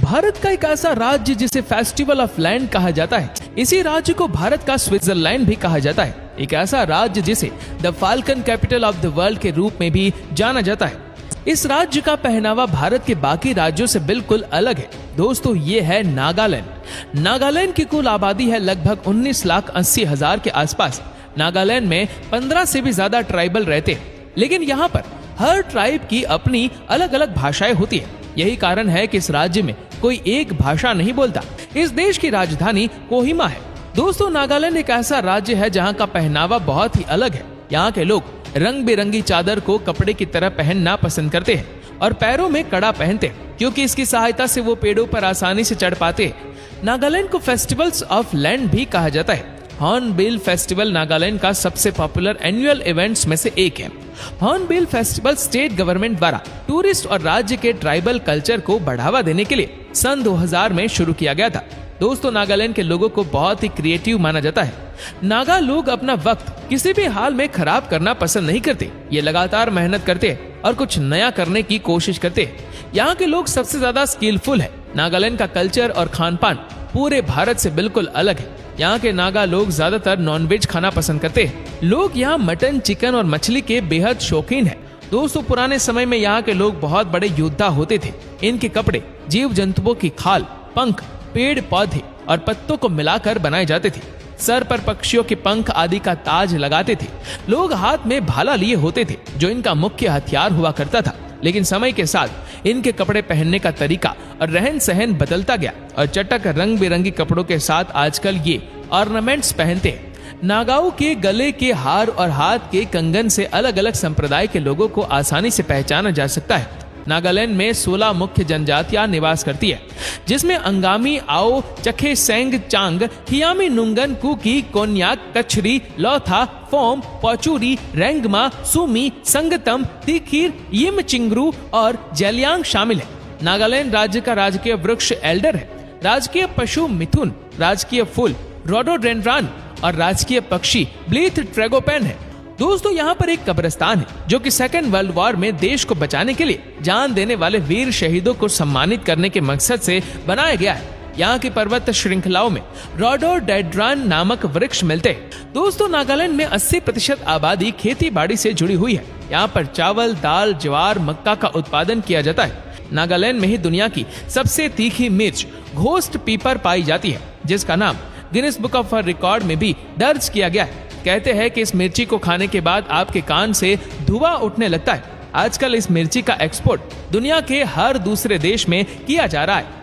भारत का एक ऐसा राज्य जिसे फेस्टिवल ऑफ लैंड कहा जाता है। इसी राज्य को भारत का स्विट्जरलैंड भी कहा जाता है। एक ऐसा राज्य जिसे the falcon capital of the world के रूप में भी जाना जाता है। इस राज्य का पहनावा भारत के बाकी राज्यों से बिल्कुल अलग है। दोस्तों, ये है नागालैंड। नागालैंड की कुल आबादी है लगभग 19,80,000 के आसपास। नागालैंड में 15 से भी ज्यादा ट्राइबल रहते हैं, लेकिन यहाँ पर हर ट्राइब की अपनी अलग अलग भाषाएं होती है। यही कारण है कि इस राज्य में कोई एक भाषा नहीं बोलता। इस देश की राजधानी कोहिमा है। दोस्तों, नागालैंड एक ऐसा राज्य है जहाँ का पहनावा बहुत ही अलग है। यहाँ के लोग रंग बिरंगी चादर को कपड़े की तरह पहनना पसंद करते हैं और पैरों में कड़ा पहनते हैं, क्योंकि इसकी सहायता से वो पेड़ों पर आसानी से चढ़ पाते हैं। नागालैंड को फेस्टिवल्स ऑफ लैंड भी कहा जाता है। हॉर्नबिल फेस्टिवल नागालैंड का सबसे पॉपुलर एनुअल इवेंट्स में से एक है। हॉर्नबिल फेस्टिवल स्टेट गवर्नमेंट द्वारा टूरिस्ट और राज्य के ट्राइबल कल्चर को बढ़ावा देने के लिए सन 2000 में शुरू किया गया था। दोस्तों, नागालैंड के लोगों को बहुत ही क्रिएटिव माना जाता है। नागा लोग अपना वक्त किसी भी हाल में खराब करना पसंद नहीं करते। ये लगातार मेहनत करते हैं और कुछ नया करने की कोशिश करते हैं। यहाँ के लोग सबसे ज्यादा स्किलफुल है। नागालैंड का कल्चर और खान पान पूरे भारत से बिल्कुल अलग है। यहाँ के नागा लोग ज्यादातर नॉनवेज खाना पसंद करते हैं। लोग यहाँ मटन, चिकन और मछली के बेहद शौकीन हैं। दोस्तों, पुराने समय में यहाँ के लोग बहुत बड़े योद्धा होते थे। इनके कपड़े जीव जंतुओं की खाल, पंख, पेड़ पौधे और पत्तों को मिलाकर बनाए जाते थे। सर पर पक्षियों के पंख आदि का ताज लगाते थे। लोग हाथ में भाला लिए होते थे, जो इनका मुख्य हथियार हुआ करता था। लेकिन समय के साथ इनके कपड़े पहनने का तरीका और रहन सहन बदलता गया और चटक रंग बिरंगी कपड़ों के साथ आजकल ये ऑर्नामेंट्स पहनते हैं। नागाओं के गले के हार और हाथ के कंगन से अलग अलग संप्रदाय के लोगों को आसानी से पहचाना जा सकता है। नागालैंड में 16 मुख्य जनजातियां निवास करती है, जिसमें अंगामी, आओ, चखेसेंग, चांग, हियामी, नुंगन, कुकी, कोन्याक, कछरी, लौथा, फोम, पोचुरी, रेंगमा, सुमी, संगतम, तिखिर, यिमचिंगरू और जेलियांग शामिल है। नागालैंड राज्य का राजकीय वृक्ष एल्डर है। राजकीय पशु मिथुन, राजकीय फूल रोडोडेंड्रॉन और राजकीय पक्षी ब्लीथ ट्रैगोपैन है। दोस्तों, यहाँ पर एक कब्रिस्तान है जो कि सेकेंड वर्ल्ड वॉर में देश को बचाने के लिए जान देने वाले वीर शहीदों को सम्मानित करने के मकसद से बनाया गया है। यहाँ की पर्वत श्रृंखलाओं में रोडोडेंड्रॉन नामक वृक्ष मिलते हैं। दोस्तों, नागालैंड में 80% आबादी खेती बाड़ी से जुड़ी हुई है। यहाँ पर चावल, दाल, ज्वार, मक्का का उत्पादन किया जाता है। नागालैंड में ही दुनिया की सबसे तीखी मिर्च घोस्ट पीपर पाई जाती है, जिसका नाम गिनीज बुक ऑफ रिकॉर्ड में भी दर्ज किया गया है। कहते हैं कि इस मिर्ची को खाने के बाद आपके कान से धुआं उठने लगता है। आजकल इस मिर्ची का एक्सपोर्ट दुनिया के हर दूसरे देश में किया जा रहा है।